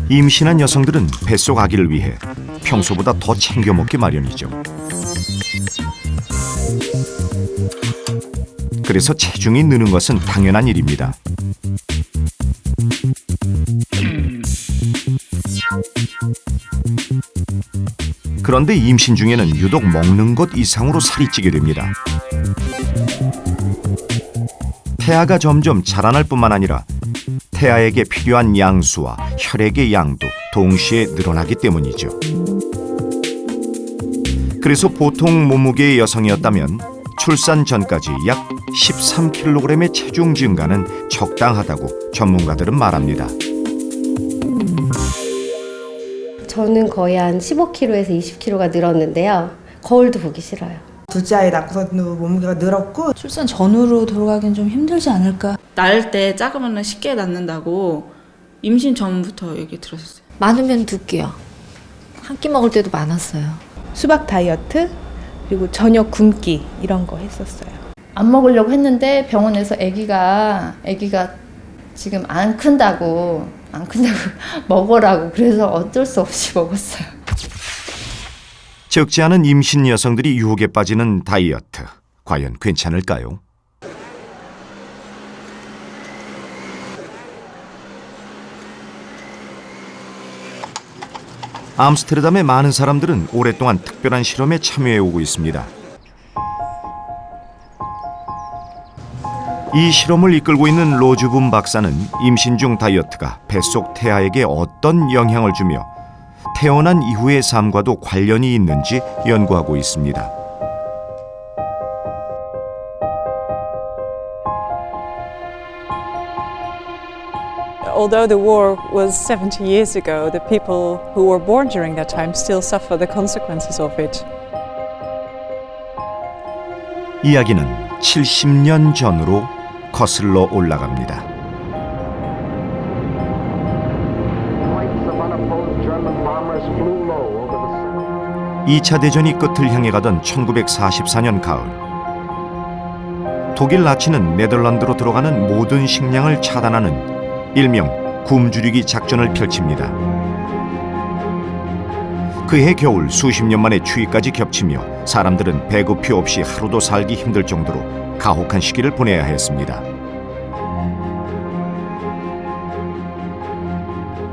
임신한 여성들은 뱃속 아기를 위해 평소보다 더 챙겨 먹기 마련이죠. 그래서 체중이 느는 것은 당연한 일입니다. 그런데 임신 중에는 유독 먹는 것 이상으로 살이 찌게 됩니다. 태아가 점점 자라날 뿐만 아니라 태아에게 필요한 양수와 혈액의 양도 동시에 늘어나기 때문이죠. 그래서 보통 몸무게의 여성이었다면 출산 전까지 약 13kg의 체중 증가는 적당하다고 전문가들은 말합니다. 저는 거의 한 15kg에서 20kg가 늘었는데요. 거울도 보기 싫어요. 둘째 아이 낳고서도 몸무게가 늘었고 출산 전후로 돌아가긴 좀 힘들지 않을까. 낳을 때 작으면 쉽게 낳는다고 임신 전부터 얘기 들었어요. 많으면 2끼요. 한 끼 먹을 때도 많았어요. 수박 다이어트 그리고 저녁 굶기 이런 거 했었어요. 안 먹으려고 했는데 병원에서 아기가 지금 안 큰다고 먹으라고 그래서 어쩔 수 없이 먹었어요. 적지 않은 임신 여성들이 유혹에 빠지는 다이어트. 과연 괜찮을까요? 암스테르담의 많은 사람들은 오랫동안 특별한 실험에 참여해 오고 있습니다. 이 실험을 이끌고 있는 로즈붐 박사는 임신 중 다이어트가 뱃속 태아에게 어떤 영향을 주며 태어난 이후의 삶과도 관련이 있는지 연구하고 있습니다. Although the war was 70 years ago, the people who were born during that time still suffer the consequences of it. 이야기는 70년 전으로 거슬러 올라갑니다. 2차 대전이 끝을 향해 가던 1944년 가을, 독일 나치는 네덜란드로 들어가는 모든 식량을 차단하는 일명 굶주리기 작전을 펼칩니다. 그해 겨울 수십 년 만에 추위까지 겹치며 사람들은 배고픔 없이 하루도 살기 힘들 정도로 가혹한 시기를 보내야 했습니다.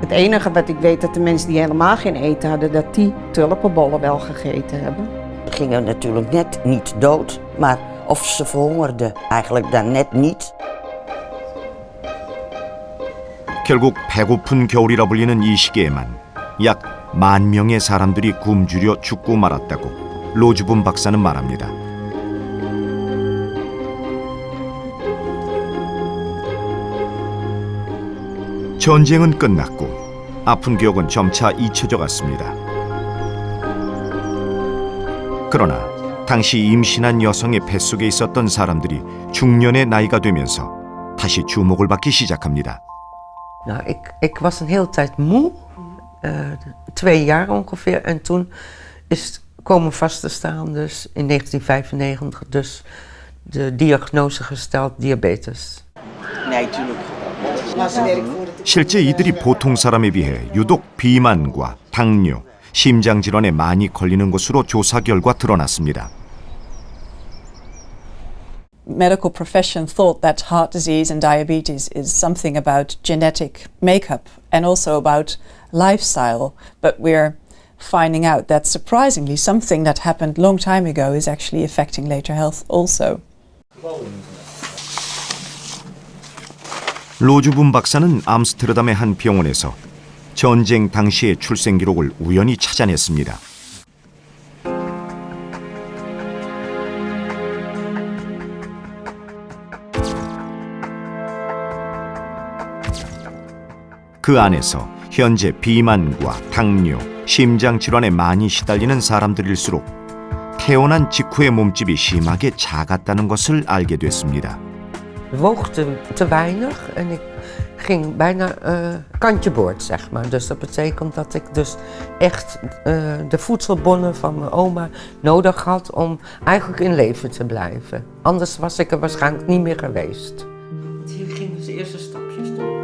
Het enige wat ik weet dat de mensen die helemaal geen eten hadden, dat die tulpenbollen wel gegeten hebben. Ze gingen natuurlijk net niet dood, maar of ze verhongerden eigenlijk dan net niet. 결국 배고픈 겨울이라 불리는 이 시기에만 약 10,000명의 사람들이 굶주려 죽고 말았다고 로즈붐 박사는 말합니다. 전쟁은 끝났고 아픈 기억은 점차 잊혀져 갔습니다. 그러나 당시 임신한 여성의 뱃속에 있었던 사람들이 중년의 나이가 되면서 다시 주목을 받기 시작합니다. Nou, ik was een hele tijd moe, 2 jaar ongeveer, en toen is komen vast te staan, dus in 1995, dus de diagnose gesteld diabetes. Nee, tuurlijk. 실제 이들이 보통 사람에 비해 유독 비만과 당뇨, 심장 질환에 많이 걸리는 것으로 조사 결과 드러났습니다. Medical profession thought that heart disease and diabetes is something about genetic makeup and also about lifestyle, but we're finding out that surprisingly something that happened long time ago is actually affecting later health also. 로즈붐 박사는 암스테르담의 한 병원에서 전쟁 당시의 출생 기록을 우연히 찾아냈습니다. 그 안에서 현재 비만과 당뇨, 심장 질환에 많이 시달리는 사람들일수록 태어난 직후의 몸집이 심하게 작았다는 것을 알게 됐습니다. woog te weinig en ik ging bijna kantje boord, zeg maar. Dus dat betekent dat ik dus echt de voedselbonnen van mijn oma nodig had om eigenlijk in leven te blijven. Anders was ik er waarschijnlijk niet meer geweest. Hier gingen ze eerste stapjes doen.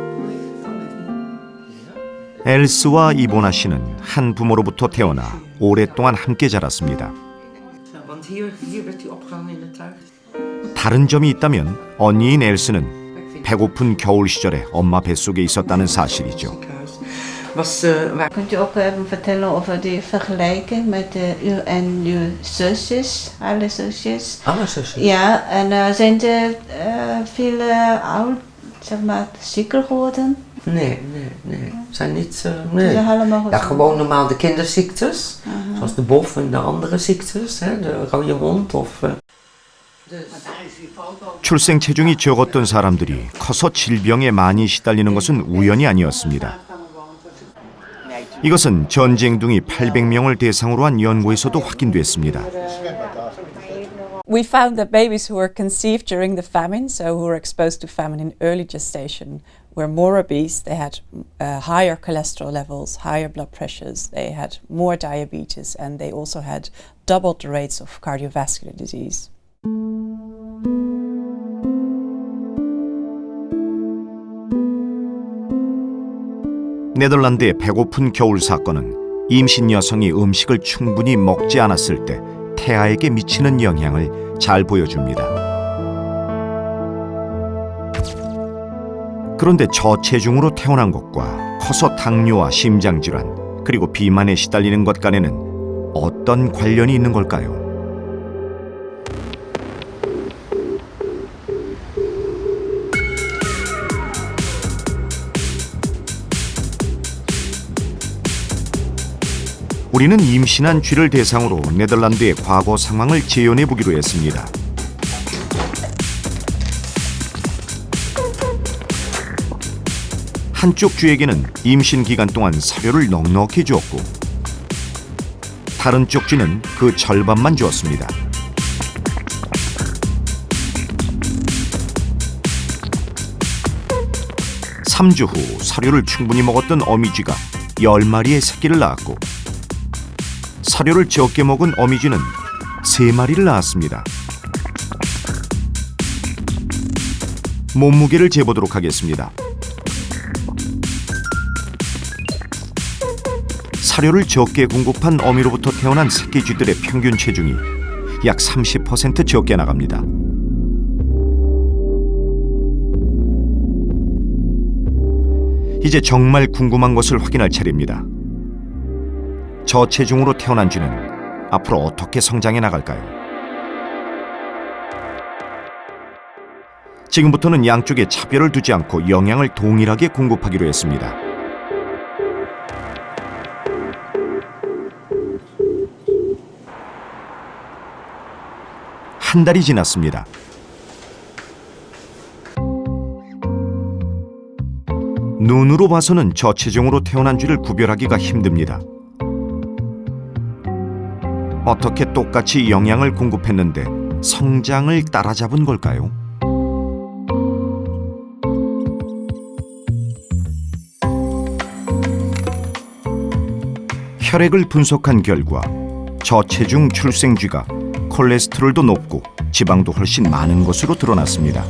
엘스와 이보나 씨는 한 부모로부터 태어나 오랫동안 함께 자랐습니다. Want hier werd hij opgehangen in de tuin. 다른 점이 있다면 언니인 엘스는 배고픈 겨울 시절에 엄마 뱃속에 있었다는 사실이죠. Kunt u ook even vertellen over die vergelijking met u en uw zusjes, alle zusjes? Alle zusjes? Ja, en zijn er veel oud, zeg maar, zieker geworden? Nee. Zijn niet. Nee. Ja, gewoon normaal de kinderziektes, zoals de bof en de andere ziektes, hè, de rode hond of. 출생 체중이 적었던 사람들이 커서 질병에 많이 시달리는 것은 우연이 아니었습니다. 이것은 전쟁둥이 800명을 대상으로 한 연구에서도 확인됐습니다. We found that babies who were conceived during the famine, so who were exposed to famine in early gestation, were more obese. They had higher cholesterol levels, higher blood pressures, they had more diabetes, and they also had doubled the rates of cardiovascular disease. 네덜란드의 배고픈 겨울 사건은 임신 여성이 음식을 충분히 먹지 않았을 때 태아에게 미치는 영향을 잘 보여줍니다. 그런데 저체중으로 태어난 것과 커서 당뇨와 심장질환 그리고 비만에 시달리는 것 간에는 어떤 관련이 있는 걸까요? 우리는 임신한 쥐를 대상으로 네덜란드의 과거 상황을 재현해 보기로 했습니다. 한쪽 쥐에게는 임신 기간 동안 사료를 넉넉히 주었고 다른 쪽 쥐는 그 절반만 주었습니다. 3주 후 사료를 충분히 먹었던 어미쥐가 10마리의 새끼를 낳았고 사료를 적게 먹은 어미쥐는 3마리를 낳았습니다. 몸무게를 재보도록 하겠습니다. 사료를 적게 공급한 어미로부터 태어난 새끼 쥐들의 평균 체중이 약 30% 적게 나갑니다. 이제 정말 궁금한 것을 확인할 차례입니다. 저체중으로 태어난 쥐는 앞으로 어떻게 성장해 나갈까요? 지금부터는 양쪽에 차별을 두지 않고 영양을 동일하게 공급하기로 했습니다. 한 달이 지났습니다. 눈으로 봐서는 저체중으로 태어난 쥐를 구별하기가 힘듭니다. 어떻게 똑같이 영양을 공급했는데 성장을 따라잡은 걸까요? 혈액을 분석한 결과 저체중 출생쥐가 콜레스테롤도 높고 지방도 훨씬 많은 것으로 드러났습니다.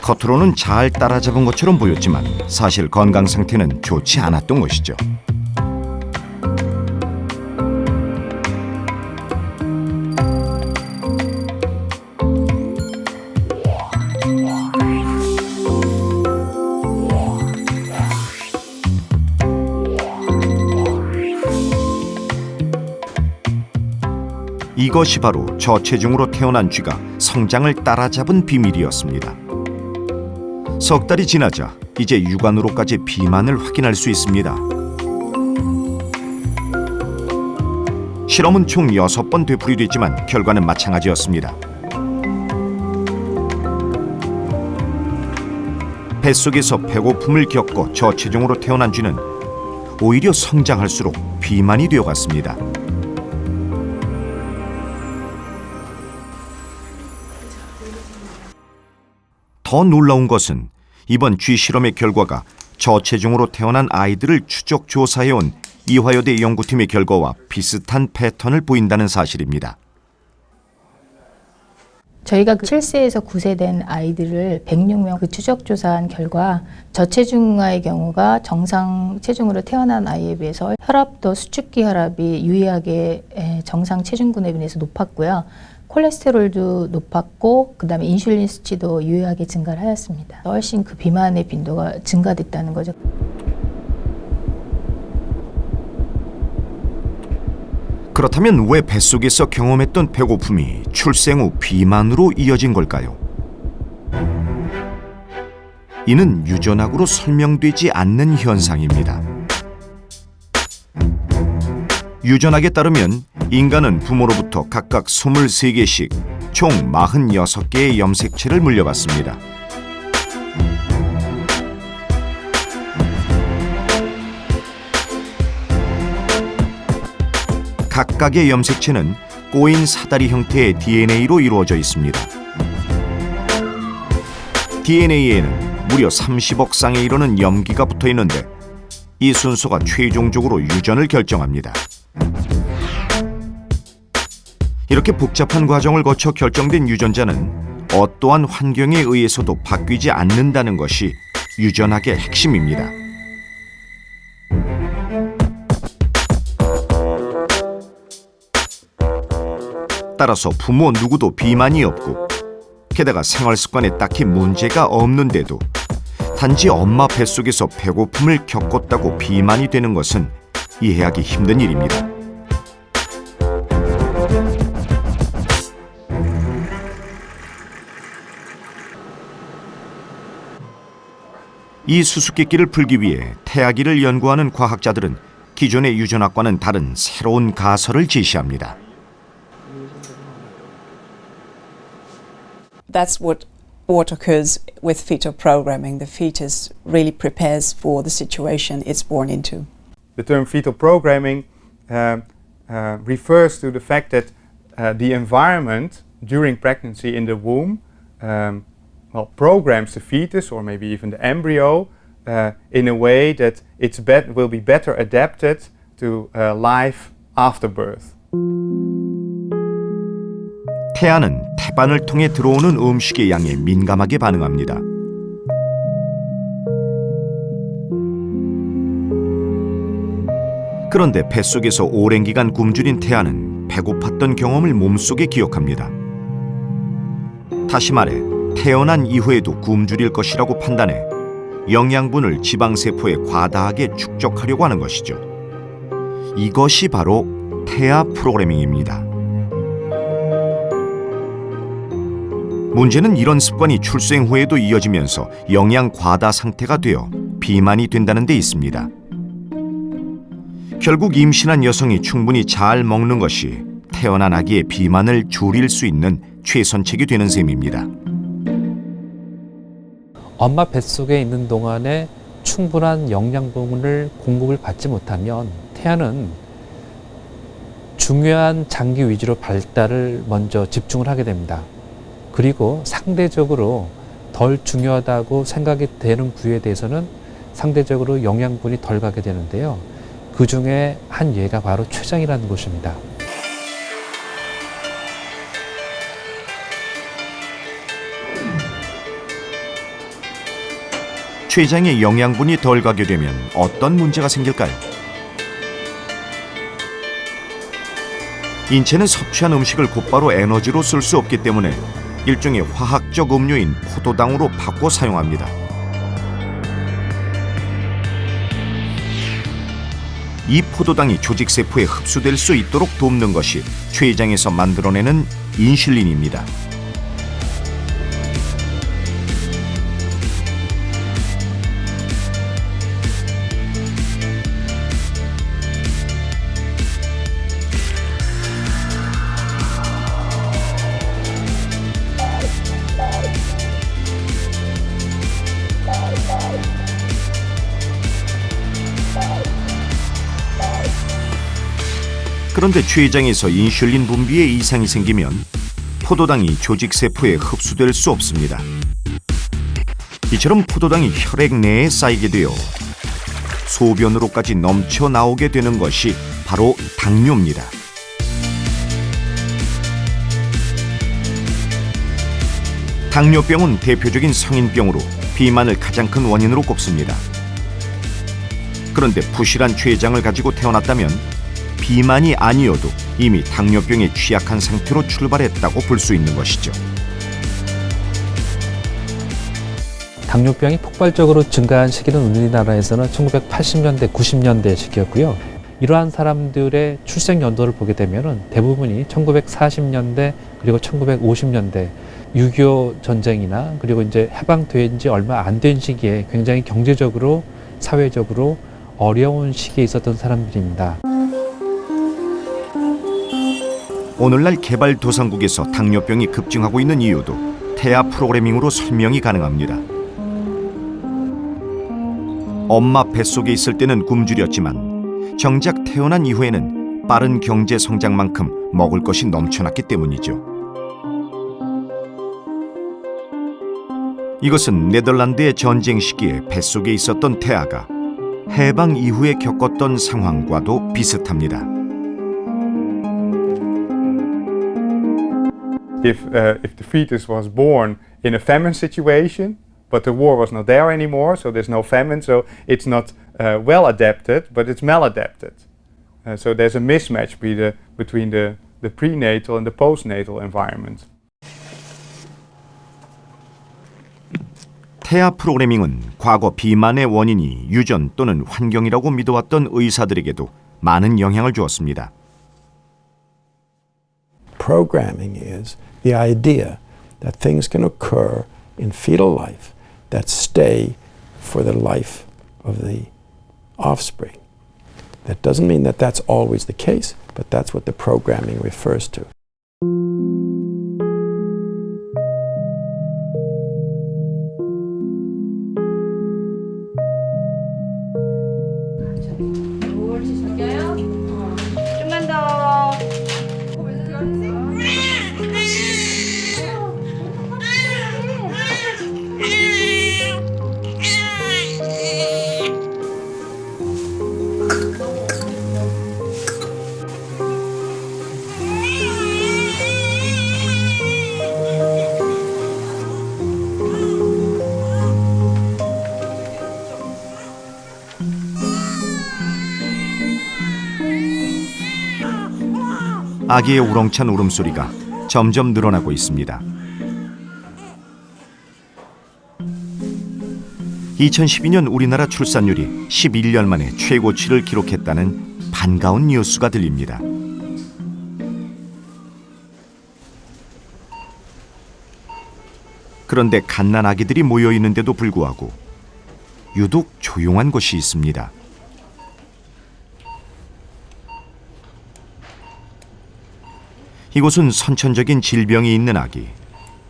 겉으로는 잘 따라잡은 것처럼 보였지만 사실 건강 상태는 좋지 않았던 것이죠. 이것이 바로 저체중으로 태어난 쥐가 성장을 따라잡은 비밀이었습니다. 석 달이 지나자 이제 육안으로까지 비만을 확인할 수 있습니다. 실험은 총 6번 되풀이됐지만 결과는 마찬가지였습니다. 뱃속에서 배고픔을 겪고 저체중으로 태어난 쥐는 오히려 성장할수록 비만이 되어갔습니다. 더 놀라운 것은 이번 쥐 실험의 결과가 저체중으로 태어난 아이들을 추적 조사해온 이화여대 연구팀의 결과와 비슷한 패턴을 보인다는 사실입니다. 저희가 7세에서 9세 된 아이들을 106명 추적 조사한 결과 저체중아의 경우가 정상 체중으로 태어난 아이에 비해서 혈압도 수축기 혈압이 유의하게 정상 체중군에 비해서 높았고요. 콜레스테롤도 높았고 그다음에 인슐린 수치도 유의하게 증가를 하였습니다. 훨씬 그 비만의 빈도가 증가됐다는 거죠. 그렇다면 왜 뱃속에서 경험했던 배고픔이 출생 후 비만으로 이어진 걸까요? 이는 유전학으로 설명되지 않는 현상입니다. 유전학에 따르면 인간은 부모로부터 각각 23개씩 총 46개의 염색체를 물려받습니다. 각각의 염색체는 꼬인 사다리 형태의 DNA로 이루어져 있습니다. DNA에는 무려 30억 쌍에 이르는 염기가 붙어 있는데 이 순서가 최종적으로 유전을 결정합니다. 이렇게 복잡한 과정을 거쳐 결정된 유전자는 어떠한 환경에 의해서도 바뀌지 않는다는 것이 유전학의 핵심입니다. 따라서 부모 누구도 비만이 없고 게다가 생활 습관에 딱히 문제가 없는데도 단지 엄마 뱃속에서 배고픔을 겪었다고 비만이 되는 것은 이해하기 힘든 일입니다. 이 수수께끼를 풀기 위해 태아기를 연구하는 과학자들은 기존의 유전학과는 다른 새로운 가설을 제시합니다. That's what occurs with fetal programming. The fetus really prepares for the situation it's born into. The term fetal programming refers to the fact that the environment during pregnancy in the womb programs the fetus or maybe even the embryo in a way that will be better adapted to life after birth. 태아는 태반을 통해 들어오는 음식의 양에 민감하게 반응합니다. 그런데 뱃속에서 오랜 기간 굶주린 태아는 배고팠던 경험을 몸속에 기억합니다. 다시 말해 태어난 이후에도 굶주릴 것이라고 판단해 영양분을 지방세포에 과다하게 축적하려고 하는 것이죠. 이것이 바로 태아 프로그래밍입니다. 문제는 이런 습관이 출생 후에도 이어지면서 영양 과다 상태가 되어 비만이 된다는 데 있습니다. 결국 임신한 여성이 충분히 잘 먹는 것이 태어난 아기의 비만을 줄일 수 있는 최선책이 되는 셈입니다. 엄마 뱃속에 있는 동안에 충분한 영양분을 공급을 받지 못하면 태아는 중요한 장기 위주로 발달을 먼저 집중을 하게 됩니다. 그리고 상대적으로 덜 중요하다고 생각이 되는 부위에 대해서는 상대적으로 영양분이 덜 가게 되는데요. 그 중에 한 예가 바로 췌장이라는 곳입니다. 췌장에 영양분이 덜 가게 되면 어떤 문제가 생길까요? 인체는 섭취한 음식을 곧바로 에너지로 쓸 수 없기 때문에 일종의 화학적 음료인 포도당으로 바꿔 사용합니다. 이 포도당이 조직세포에 흡수될 수 있도록 돕는 것이 췌장에서 만들어내는 인슐린입니다. 그런데 췌장에서 인슐린 분비에 이상이 생기면 포도당이 조직세포에 흡수될 수 없습니다. 이처럼 포도당이 혈액 내에 쌓이게 되어 소변으로까지 넘쳐 나오게 되는 것이 바로 당뇨입니다. 당뇨병은 대표적인 성인병으로 비만을 가장 큰 원인으로 꼽습니다. 그런데 부실한 췌장을 가지고 태어났다면 비만이 아니어도 이미 당뇨병에 취약한 상태로 출발했다고 볼 수 있는 것이죠. 당뇨병이 폭발적으로 증가한 시기는 우리나라에서는 1980년대, 90년대 시기였고요. 이러한 사람들의 출생 연도를 보게 되면 대부분이 1940년대 그리고 1950년대 6.25 전쟁이나 그리고 이제 해방된 지 얼마 안 된 시기에 굉장히 경제적으로 사회적으로 어려운 시기에 있었던 사람들입니다. 오늘날 개발도상국에서 당뇨병이 급증하고 있는 이유도 태아 프로그래밍으로 설명이 가능합니다. 엄마 뱃속에 있을 때는 굶주렸지만 정작 태어난 이후에는 빠른 경제 성장만큼 먹을 것이 넘쳐났기 때문이죠. 이것은 네덜란드의 전쟁 시기에 뱃속에 있었던 태아가 해방 이후에 겪었던 상황과도 비슷합니다. If the fetus was born in a famine situation, but the war was not there anymore, so there's no famine, so it's not well adapted, but it's maladapted. So there's a mismatch between the prenatal and the postnatal environment. 태아 프로그래밍은 과거 비만의 원인이 유전 또는 환경이라고 믿어왔던 의사들에게도 많은 영향을 주었습니다. Programming is the idea that things can occur in fetal life that stay for the life of the offspring. That doesn't mean that that's always the case, but that's what the programming refers to. 좀만 더. 아기의 우렁찬 울음소리가 점점 늘어나고 있습니다. 2012년 우리나라 출산율이 11년 만에 최고치를 기록했다는 반가운 뉴스가 들립니다. 그런데 갓난 아기들이 모여 있는데도 불구하고 유독 조용한 곳이 있습니다. 이곳은 선천적인 질병이 있는 아기,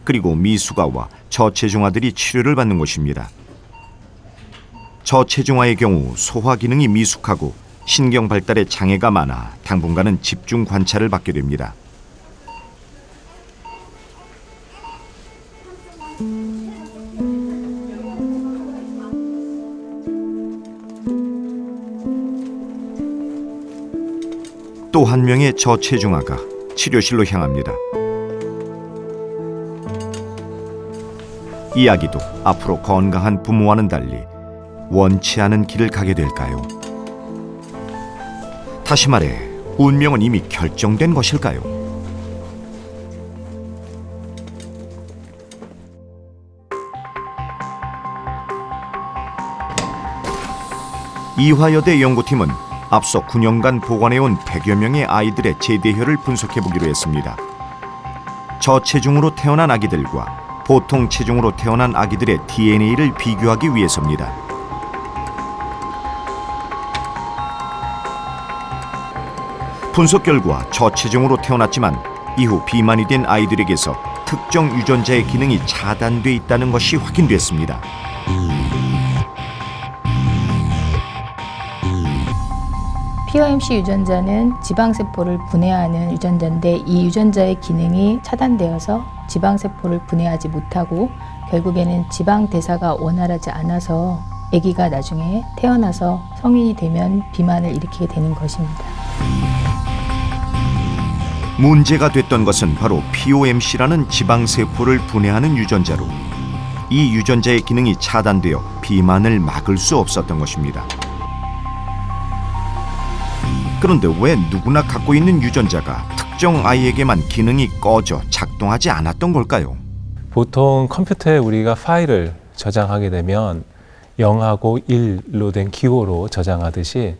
그리고 미숙아와 저체중아들이 치료를 받는 곳입니다. 저체중아의 경우 소화 기능이 미숙하고 신경 발달에 장애가 많아 당분간은 집중 관찰을 받게 됩니다. 또 한 명의 저체중아가 치료실로 향합니다. 이 아기도 앞으로 건강한 부모와는 달리 원치 않은 길을 가게 될까요? 다시 말해, 운명은 이미 결정된 것일까요? 이화여대 연구팀은 앞서 9년간 보관해온 100여 명의 아이들의 제대혈을 분석해보기로 했습니다. 저체중으로 태어난 아기들과 보통 체중으로 태어난 아기들의 DNA를 비교하기 위해서입니다. 분석 결과 저체중으로 태어났지만 이후 비만이 된 아이들에게서 특정 유전자의 기능이 차단돼 있다는 것이 확인됐습니다. POMC 유전자는 지방세포를 분해하는 유전자인데 이 유전자의 기능이 차단되어서 지방세포를 분해하지 못하고 결국에는 지방 대사가 원활하지 않아서 아기가 나중에 태어나서 성인이 되면 비만을 일으키게 되는 것입니다. 문제가 됐던 것은 바로 POMC라는 지방세포를 분해하는 유전자로 이 유전자의 기능이 차단되어 비만을 막을 수 없었던 것입니다. 그런데 왜 누구나 갖고 있는 유전자가 특정 아이에게만 기능이 꺼져 작동하지 않았던 걸까요? 보통 컴퓨터에 우리가 파일을 저장하게 되면 0하고 1로 된 기호로 저장하듯이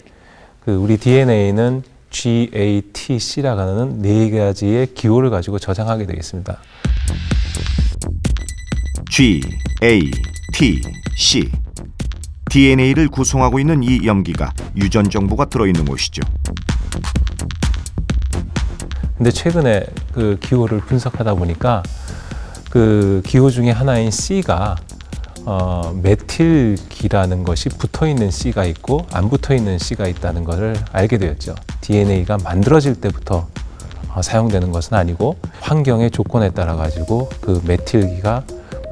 우리 DNA는 GATC라고 하는 4가지의 기호를 가지고 저장하게 되겠습니다. G, A, T, C. DNA를 구성하고 있는 이 염기가 유전 정보가 들어있는 곳이죠. 근데 최근에 그 기호를 분석하다 보니까 그 기호 중에 하나인 C가 메틸기라는 것이 붙어있는 C가 있고 안 붙어있는 C가 있다는 것을 알게 되었죠. DNA가 만들어질 때부터 사용되는 것은 아니고 환경의 조건에 따라 가지고 그 메틸기가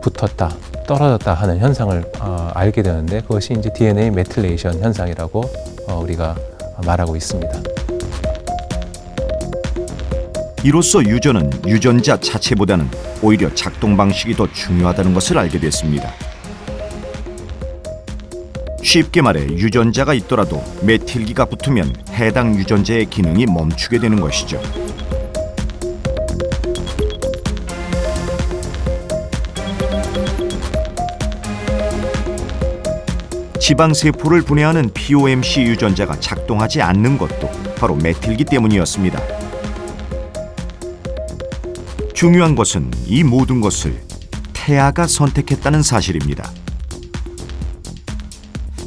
붙었다, 떨어졌다 하는 현상을 알게 되는데 그것이 이제 DNA 메틸레이션 현상이라고 우리가 말하고 있습니다. 이로써 유전은 유전자 자체보다는 오히려 작동 방식이 더 중요하다는 것을 알게 됐습니다. 쉽게 말해 유전자가 있더라도 메틸기가 붙으면 해당 유전자의 기능이 멈추게 되는 것이죠. 지방세포를 분해하는 POMC 유전자가 작동하지 않는 것도 바로 메틸기 때문이었습니다. 중요한 것은 이 모든 것을 태아가 선택했다는 사실입니다.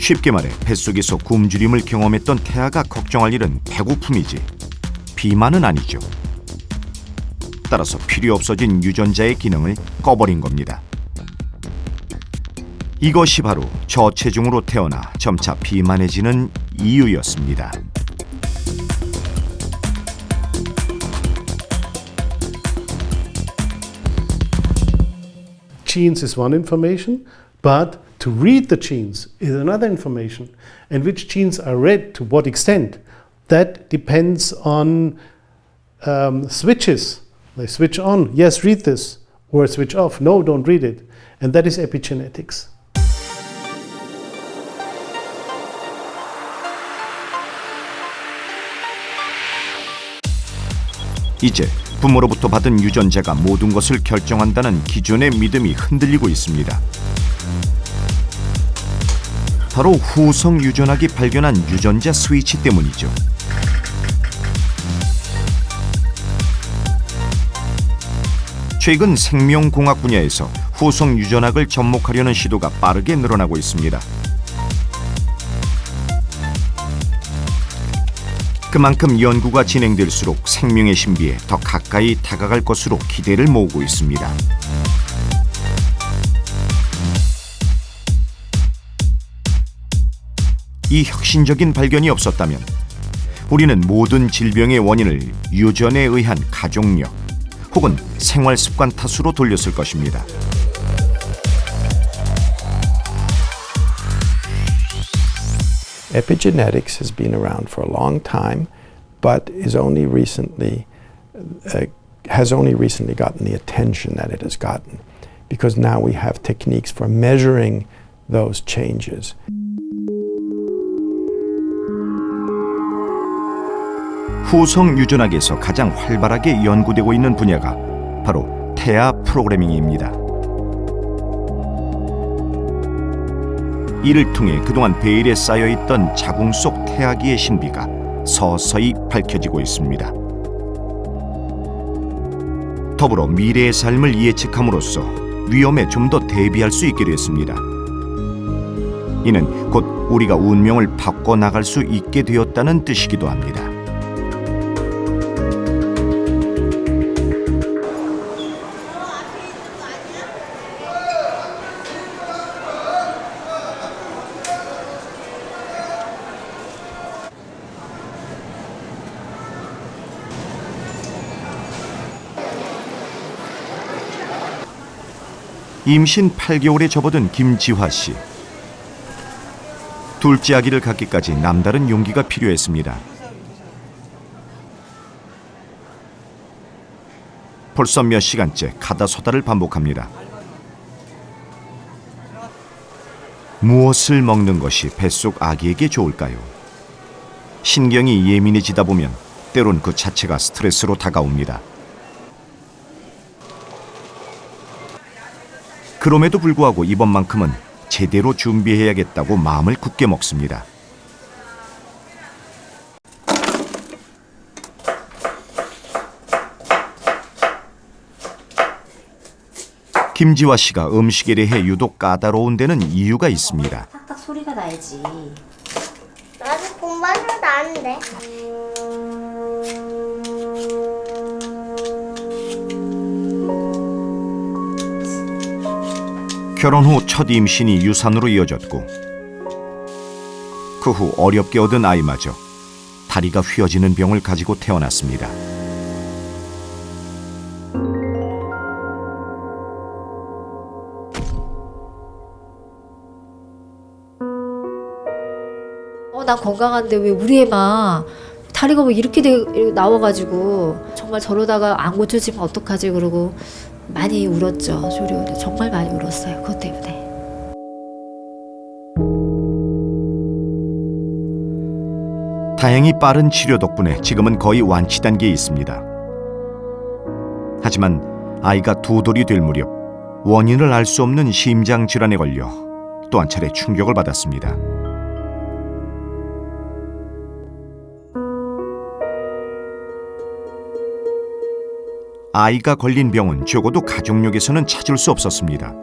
쉽게 말해 뱃속에서 굶주림을 경험했던 태아가 걱정할 일은 배고픔이지 비만은 아니죠. 따라서 필요 없어진 유전자의 기능을 꺼버린 겁니다. 이것이 바로 저체중으로 태어나 점차 비만해지는 이유였습니다. Genes is one information, but to read the genes is another information. And which genes are read to what extent, that depends on switches. They switch on, yes, read this, or switch off, no, don't read it. And that is epigenetics. 이제 부모로부터 받은 유전자가 모든 것을 결정한다는 기존의 믿음이 흔들리고 있습니다. 바로 후성 유전학이 발견한 유전자 스위치 때문이죠. 최근 생명공학 분야에서 후성 유전학을 접목하려는 시도가 빠르게 늘어나고 있습니다. 그만큼 연구가 진행될수록 생명의 신비에 더 가까이 다가갈 것으로 기대를 모으고 있습니다. 이 혁신적인 발견이 없었다면 우리는 모든 질병의 원인을 유전에 의한 가족력 혹은 생활 습관 탓으로 돌렸을 것입니다. Epigenetics has been around for a long time, but has only recently gotten the attention that it has gotten, because now we have techniques for measuring those changes. 후성 유전학에서 가장 활발하게 연구되고 있는 분야가 바로 태아 프로그래밍입니다. 이를 통해 그동안 베일에 쌓여있던 자궁 속 태아기의 신비가 서서히 밝혀지고 있습니다. 더불어 미래의 삶을 예측함으로써 위험에 좀 더 대비할 수 있게 됐습니다. 이는 곧 우리가 운명을 바꿔나갈 수 있게 되었다는 뜻이기도 합니다. 임신 8개월에 접어든 김지화 씨. 둘째 아기를 갖기까지 남다른 용기가 필요했습니다. 벌써 몇 시간째 가다서다를 반복합니다. 무엇을 먹는 것이 뱃속 아기에게 좋을까요? 신경이 예민해지다 보면 때론 그 자체가 스트레스로 다가옵니다. 그럼에도 불구하고 이번만큼은 제대로 준비해야겠다고 마음을 굳게 먹습니다. 김지화 씨가 음식에 대해 유독 까다로운 데는 이유가 있습니다. 탁탁 소리가 나야지. 나도 공부하는 나는데. 결혼 후 첫 임신이 유산으로 이어졌고 그 후 어렵게 얻은 아이마저 다리가 휘어지는 병을 가지고 태어났습니다. 난 건강한데 왜 우리 애만 다리가 왜 이렇게 나와가지고 정말 저러다가 안 고쳐지면 어떡하지 그러고 많이 울었죠. 조리원에 정말 많이 울었어요. 그것 때문에. 다행히 빠른 치료 덕분에 지금은 거의 완치 단계에 있습니다. 하지만 아이가 두 돌이 될 무렵 원인을 알 수 없는 심장 질환에 걸려 또 한 차례 충격을 받았습니다. 아이가 걸린 병은 적어도 가족력에서는 찾을 수 없었습니다.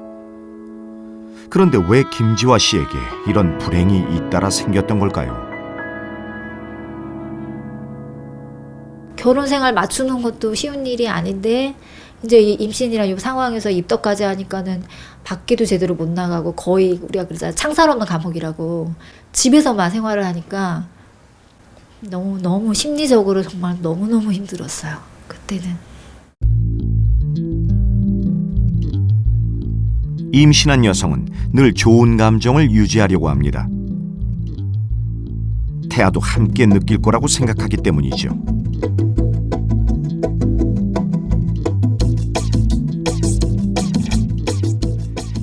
그런데 왜 김지화 씨에게 이런 불행이 잇따라 생겼던 걸까요? 결혼 생활 맞추는 것도 쉬운 일이 아닌데 이제 이 임신이랑 이 상황에서 입덧까지 하니까는 밖에도 제대로 못 나가고 거의 우리가 그러잖아 창살 없는 감옥이라고 집에서만 생활을 하니까 너무 심리적으로 정말 너무너무 힘들었어요. 그때는. 임신한 여성은 늘 좋은 감정을 유지하려고 합니다. 태아도 함께 느낄 거라고 생각하기 때문이죠.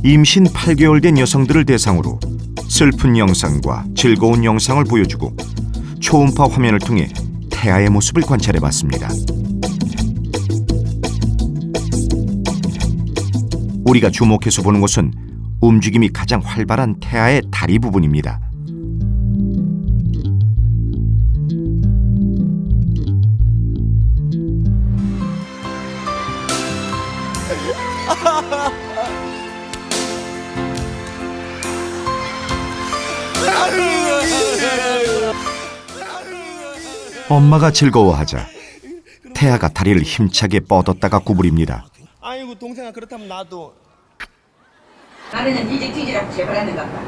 임신 8개월 된 여성들을 대상으로 슬픈 영상과 즐거운 영상을 보여주고 초음파 화면을 통해 태아의 모습을 관찰해봤습니다. 우리가 주목해서 보는 것은 움직임이 가장 활발한 태아의 다리 부분입니다. 엄마가 즐거워하자 태아가 다리를 힘차게 뻗었다가 구부립니다. 아이고 동생아 그렇다면 나도. 나는 이제 뒤지라고 제발 했는가 봐.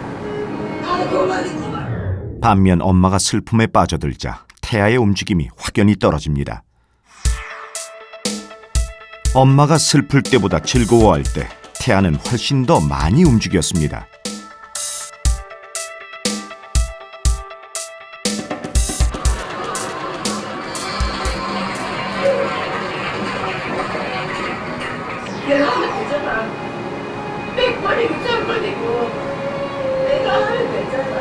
반면 엄마가 슬픔에 빠져들자 태아의 움직임이 확연히 떨어집니다. 엄마가 슬플 때보다 즐거워할 때 태아는 훨씬 더 많이 움직였습니다. 내가 하면 되잖아. 100번이고 1000번이고 내가 하면 되잖아.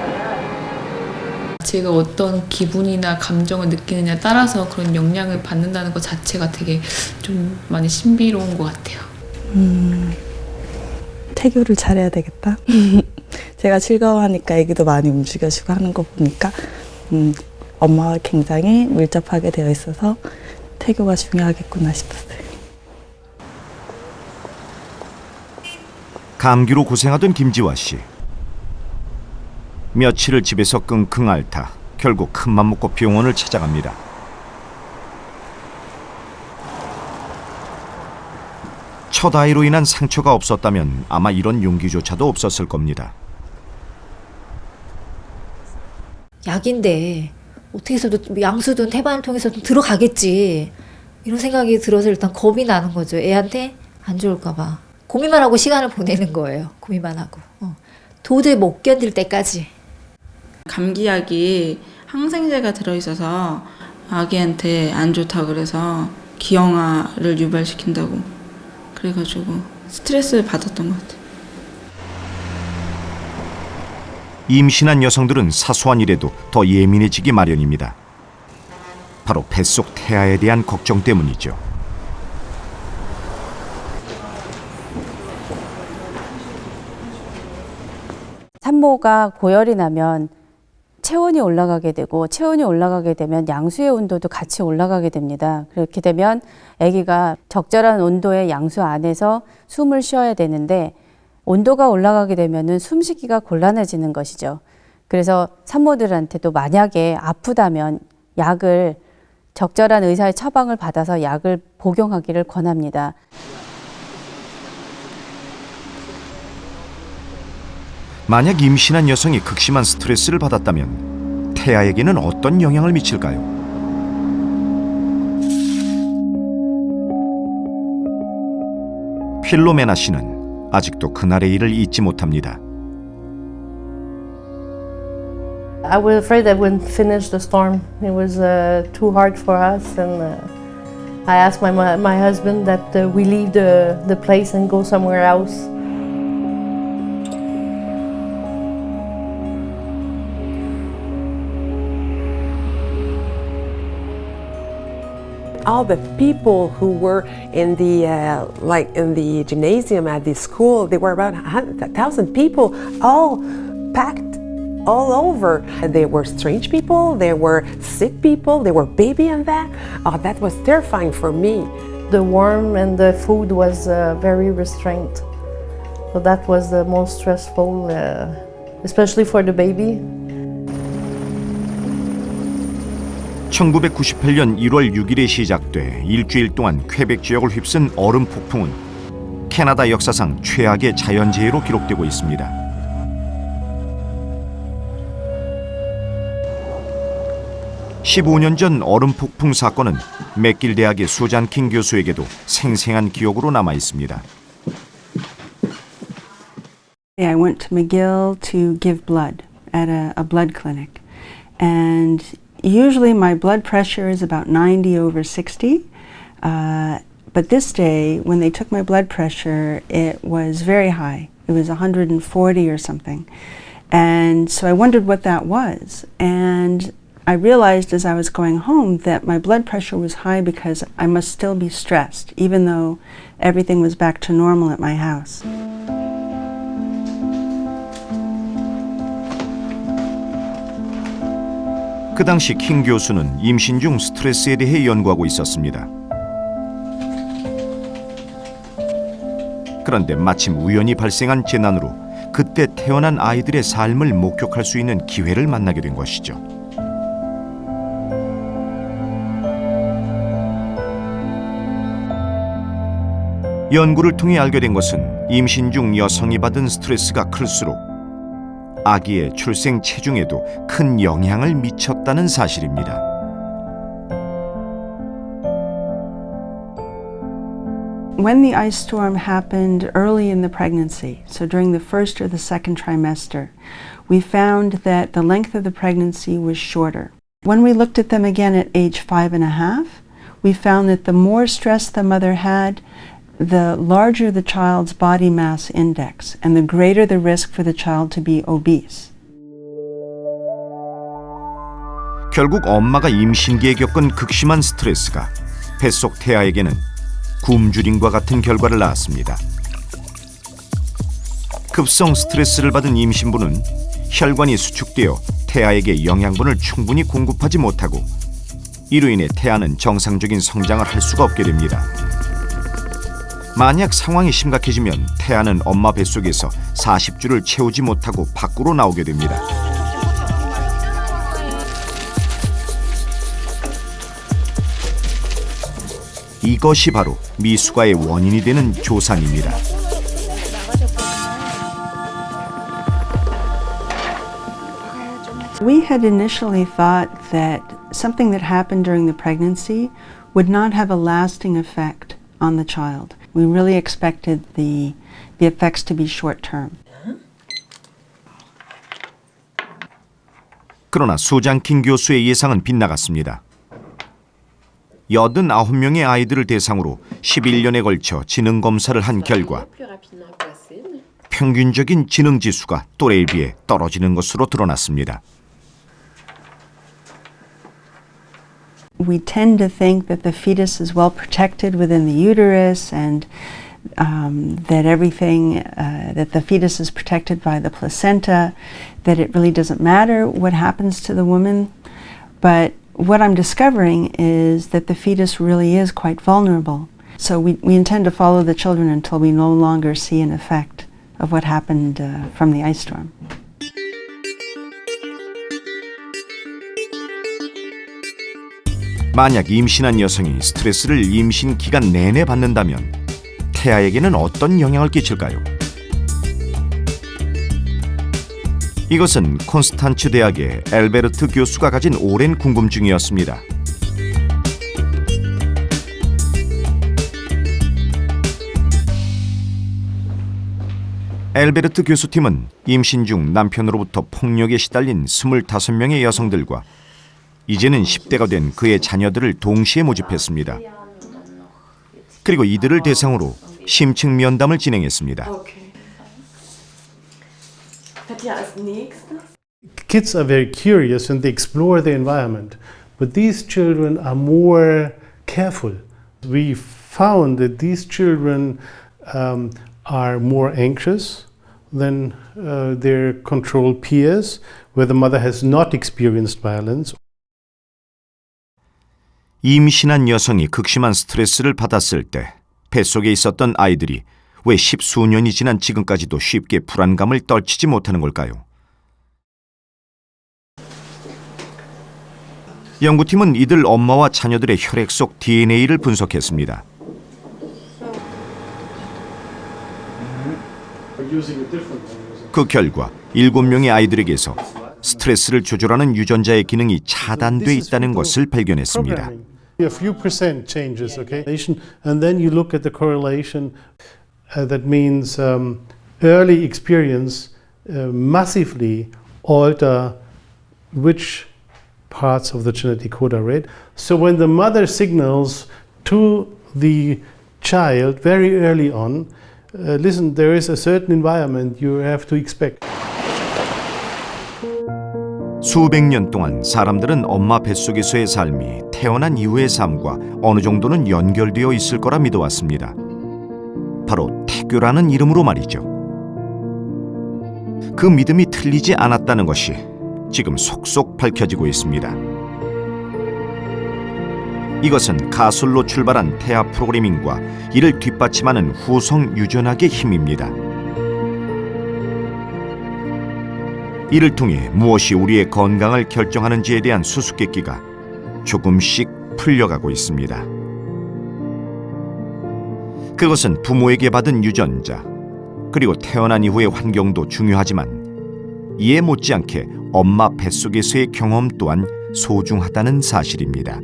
제가 어떤 기분이나 감정을 느끼느냐에 따라서 그런 영향을 받는다는 것 자체가 되게 좀 많이 신비로운 것 같아요. 태교를 잘해야 되겠다. 제가 즐거워하니까 애기도 많이 움직여주고 하는 거 보니까 엄마와 굉장히 밀접하게 되어 있어서 태교가 중요하겠구나 싶었어요. 감기로 고생하던 김지화 씨. 며칠을 집에서 끙끙 앓다 결국 큰맘 먹고 병원을 찾아갑니다. 첫 아이로 인한 상처가 없었다면 아마 이런 용기조차도 없었을 겁니다. 약인데 어떻게 해서든 양수든 태반을 통해서든 들어가겠지 이런 생각이 들어서 일단 겁이 나는 거죠. 애한테 안 좋을까 봐. 고민만 하고 시간을 보내는 거예요. 고민만 하고. 도저히 못 견딜 때까지. 감기약이 항생제가 들어있어서 아기한테 안 좋다 그래서 기형아를 유발시킨다고 그래가지고 스트레스 받았던 것 같아요. 임신한 여성들은 사소한 일에도 더 예민해지기 마련입니다. 바로 뱃속 태아에 대한 걱정 때문이죠. 산모가 고열이 나면 체온이 올라가게 되고 체온이 올라가게 되면 양수의 온도도 같이 올라가게 됩니다. 그렇게 되면 아기가 적절한 온도의 양수 안에서 숨을 쉬어야 되는데 온도가 올라가게 되면은 숨쉬기가 곤란해지는 것이죠. 그래서 산모들한테도 만약에 아프다면 약을 적절한 의사의 처방을 받아서 약을 복용하기를 권합니다. 만약 임신한 여성이 극심한 스트레스를 받았다면 태아에게는 어떤 영향을 미칠까요? 필로메나 씨는 아직도 그날의 일을 잊지 못합니다. I was afraid that we'd finish the storm. It was too hard for us, and I asked my husband that we leave the place and go somewhere else. All the people who were in the in the gymnasium at the school, there were about 1,000 people, all packed all over. There were strange people, there were sick people, there were baby and that. Oh, that was terrifying for me. The warmth and the food was very restrained, so that was the most stressful, especially for the baby. 1998년 1월 6일에 시작돼 일주일 동안 퀘벡 지역을 휩쓴 얼음 폭풍은 캐나다 역사상 최악의 자연재해로 기록되고 있습니다. (15년) 전 얼음 폭풍 사건은 맥길 대학의 수잔 킹 교수에게도 생생한 기억으로 남아 있습니다. I went to McGill to give blood at a blood clinic, and usually my blood pressure is about 90 over 60, but this day when they took my blood pressure it was very high. It was 140 or something, and so I wondered what that was, and I realized as I was going home that my blood pressure was high because I must still be stressed even though everything was back to normal at my house. 그 당시 킹 교수는 임신 중 스트레스에 대해 연구하고 있었습니다. 그런데 마침 우연히 발생한 재난으로 그때 태어난 아이들의 삶을 목격할 수 있는 기회를 만나게 된 것이죠. 연구를 통해 알게 된 것은 임신 중 여성이 받은 스트레스가 클수록 아기의 출생 체중에도 큰 영향을 미쳤다는 사실입니다. When the ice storm happened early in the pregnancy, so during the first or the second trimester, we found that the length of the pregnancy was shorter. When we looked at them again at age 5.5, we found that the more stress the mother had, the larger the child's body mass index and the greater the risk for the child to be obese. 결국 엄마가 임신기에 겪은 극심한 스트레스가 뱃속 태아에게는 굶주림과 같은 결과를 낳았습니다. 급성 스트레스를 받은 임신부는 혈관이 수축되어 태아에게 영양분을 충분히 공급하지 못하고 이로 인해 태아는 정상적인 성장을 할 수가 없게 됩니다. 만약 상황이 심각해지면 태아는 엄마 뱃속에서 40주를 채우지 못하고 밖으로 나오게 됩니다. 이것이 바로 미숙아의 원인이 되는 조상입니다. We had initially thought that something that happened during the pregnancy would not have a lasting effect on the child. We really expected the the effects to be short-term. 그러나 수장킹 교수의 예상은 빗나갔습니다. 89명의 아이들을 대상으로 11년에 걸쳐 지능검사를 한 결과 평균적인 지능지수가 또래에 비해 떨어지는 것으로 드러났습니다. We tend to think that the fetus is well protected within the uterus and that everything, that the fetus is protected by the placenta, that it really doesn't matter what happens to the woman. But what I'm discovering is that the fetus really is quite vulnerable. So we intend to follow the children until we no longer see an effect of what happened from the ice storm. 만약 임신한 여성이 스트레스를 임신 기간 내내 받는다면 태아에게는 어떤 영향을 끼칠까요? 이것은 콘스탄츠 대학의 엘베르트 교수가 가진 오랜 궁금증이었습니다. 엘베르트 교수팀은 임신 중 남편으로부터 폭력에 시달린 25명의 여성들과 이제는 10대가 된 그의 자녀들을 동시에 모집했습니다. 그리고 이들을 대상으로 심층 면담을 진행했습니다. Kids are very curious and they explore the environment, but these children are more careful. We found that these children are more anxious than their control peers, where the mother has not experienced violence. 임신한 여성이 극심한 스트레스를 받았을 때 뱃속에 있었던 아이들이 왜 십수년이 지난 지금까지도 쉽게 불안감을 떨치지 못하는 걸까요? 연구팀은 이들 엄마와 자녀들의 혈액 속 DNA를 분석했습니다. 그 결과 7명의 아이들에게서 스트레스를 조절하는 유전자의 기능이 차단돼 있다는 것을 발견했습니다. A few percent changes, okay? And then you look at the correlation. That means early experience massively alter which parts of the genetic code are read. So when the mother signals to the child very early on, listen, there is a certain environment you have to expect. 수백 년 동안 사람들은 엄마 뱃속에서의 삶이 태어난 이후의 삶과 어느 정도는 연결되어 있을 거라 믿어왔습니다. 바로 태교라는 이름으로 말이죠. 그 믿음이 틀리지 않았다는 것이 지금 속속 밝혀지고 있습니다. 이것은 가설로 출발한 태아 프로그래밍과 이를 뒷받침하는 후성 유전학의 힘입니다. 이를 통해 무엇이 우리의 건강을 결정하는지에 대한 수수께끼가 조금씩 풀려가고 있습니다. 그것은 부모에게 받은 유전자, 그리고 태어난 이후의 환경도 중요하지만 이에 못지않게 엄마 뱃속에서의 경험 또한 소중하다는 사실입니다.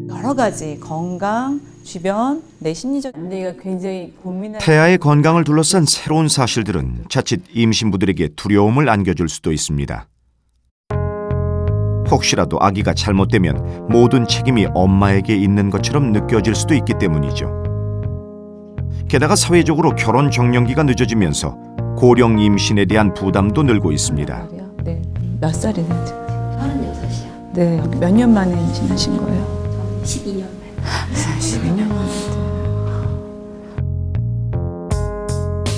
여러 가지 건강, 주변, 내 심리적 내가 굉장히 고민을 태아의 건강을 둘러싼 새로운 사실들은 자칫 임신부들에게 두려움을 안겨줄 수도 있습니다. 혹시라도 아기가 잘못되면 모든 책임이 엄마에게 있는 것처럼 느껴질 수도 있기 때문이죠. 게다가 사회적으로 결혼 정년기가 늦어지면서 고령 임신에 대한 부담도 늘고 있습니다. 네, 몇 살이세요 지금? 36이요. 네, 몇 년 만에 임신하신 거예요? 12년. 12년 만에.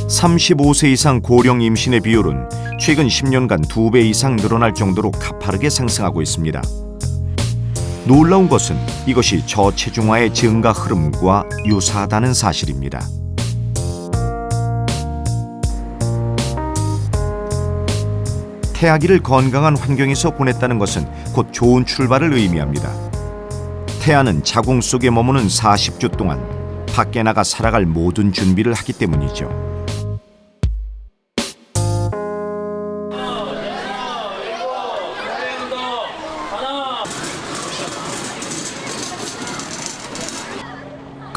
35세 이상 고령 임신의 비율은 최근 10년간 2배 이상 늘어날 정도로 가파르게 상승하고 있습니다. 놀라운 것은 이것이 저체중화의 증가 흐름과 유사하다는 사실입니다. 태아기를 건강한 환경에서 보냈다는 것은 곧 좋은 출발을 의미합니다. 태아는 자궁 속에 머무는 40주 동안 밖에 나가 살아갈 모든 준비를 하기 때문이죠.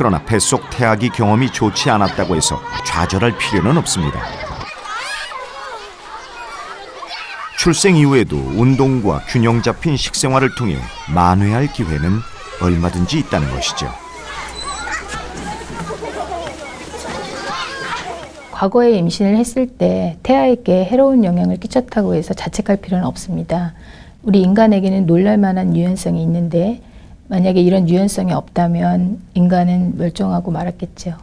그러나 뱃속 태아기 경험이 좋지 않았다고 해서 좌절할 필요는 없습니다. 출생 이후에도 운동과 균형 잡힌 식생활을 통해 만회할 기회는 얼마든지 있다는 것이죠. 과거에 임신을 했을 때 태아에게 해로운 영향을 끼쳤다고 해서 자책할 필요는 없습니다. 우리 인간에게는 놀랄만한 유연성이 있는데 만약에 이런 유연성이 없다면 인간은 멸종하고 말았겠죠.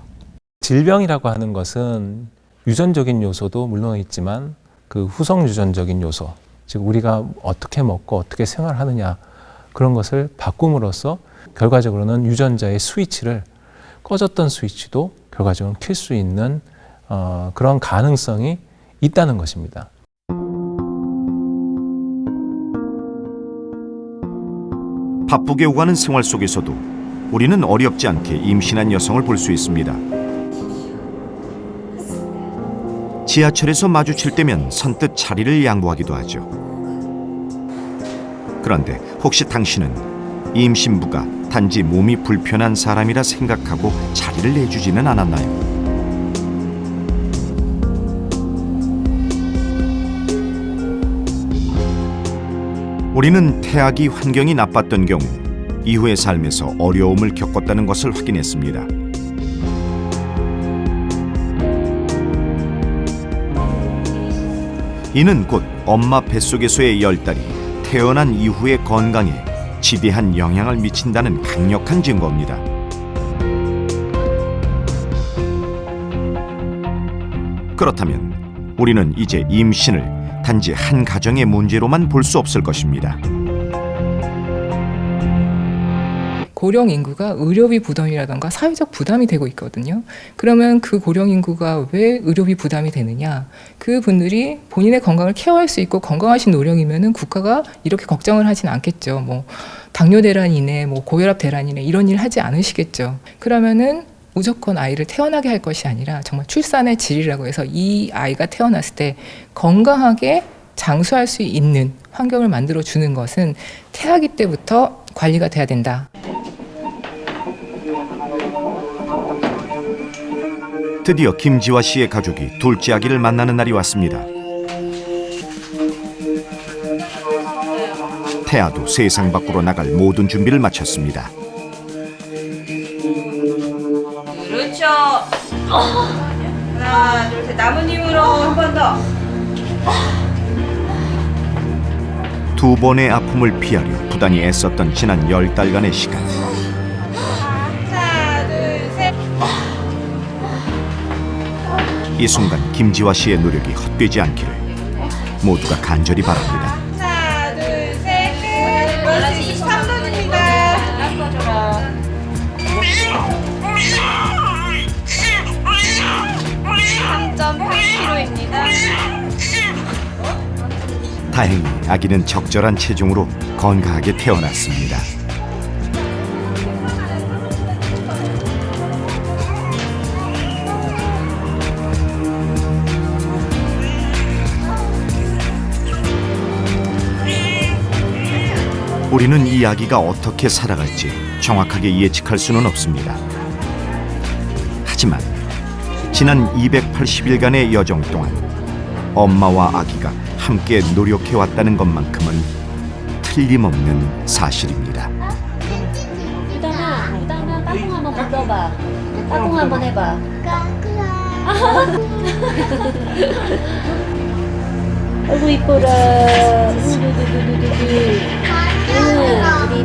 질병이라고 하는 것은 유전적인 요소도 물론 있지만 그 후성 유전적인 요소, 즉 우리가 어떻게 먹고 어떻게 생활하느냐 그런 것을 바꿈으로써 결과적으로는 유전자의 스위치를 꺼졌던 스위치도 결과적으로 켤 수 있는 그런 가능성이 있다는 것입니다. 바쁘게 오가는 생활 속에서도 우리는 어렵지 않게 임신한 여성을 볼 수 있습니다. 지하철에서 마주칠 때면 선뜻 자리를 양보하기도 하죠. 그런데 혹시 당신은 임신부가 단지 몸이 불편한 사람이라 생각하고 자리를 내주지는 않았나요? 우리는 태아기 환경이 나빴던 경우 이후의 삶에서 어려움을 겪었다는 것을 확인했습니다. 이는 곧 엄마 뱃속에서의 열달이 태어난 이후의 건강에 지대한 영향을 미친다는 강력한 증거입니다. 그렇다면 우리는 이제 임신을 단지 한 가정의 문제로만 볼 수 없을 것입니다. 고령 인구가 의료비 부담이라던가 사회적 부담이 되고 있거든요. 그러면 그 고령 인구가 왜 의료비 부담이 되느냐? 그 분들이 본인의 건강을 케어할 수 있고 건강하신 노령이면은 국가가 이렇게 걱정을 하진 않겠죠. 뭐 당뇨 대란이네, 뭐 고혈압 대란이네 이런 일 하지 않으시겠죠. 그러면은 무조건 아이를 태어나게 할 것이 아니라 정말 출산의 질이라고 해서 이 아이가 태어났을 때 건강하게 장수할 수 있는 환경을 만들어 주는 것은 태아기 때부터 관리가 돼야 된다. 드디어 김지화 씨의 가족이 둘째 아기를 만나는 날이 왔습니다. 태아도 세상 밖으로 나갈 모든 준비를 마쳤습니다. 그렇죠. 하나, 둘, 셋. 남은 힘으로 한 번 더. 두 번의 아픔을 피하려 부단히 애썼던 지난 10달간의 시간. 하나, 둘, 셋. 이 순간 김지화 씨의 노력이 헛되지 않기를 모두가 간절히 바랍니다. 하나, 둘, 셋. 끝. 23번입니다. 3.8kg입니다. 다행히 아기는 적절한 체중으로 건강하게 태어났습니다. 우리는 이 아기가 어떻게 살아갈지 정확하게 예측할 수는 없습니다. 하지만 지난 280일간의 여정 동안 엄마와 아기가 함께 노력해왔다는 것만큼은 틀림없는 사실입니다. 유단아, 따봉 한번 불러봐. 따봉 한번 해봐. 아이고 이뻐라. 우리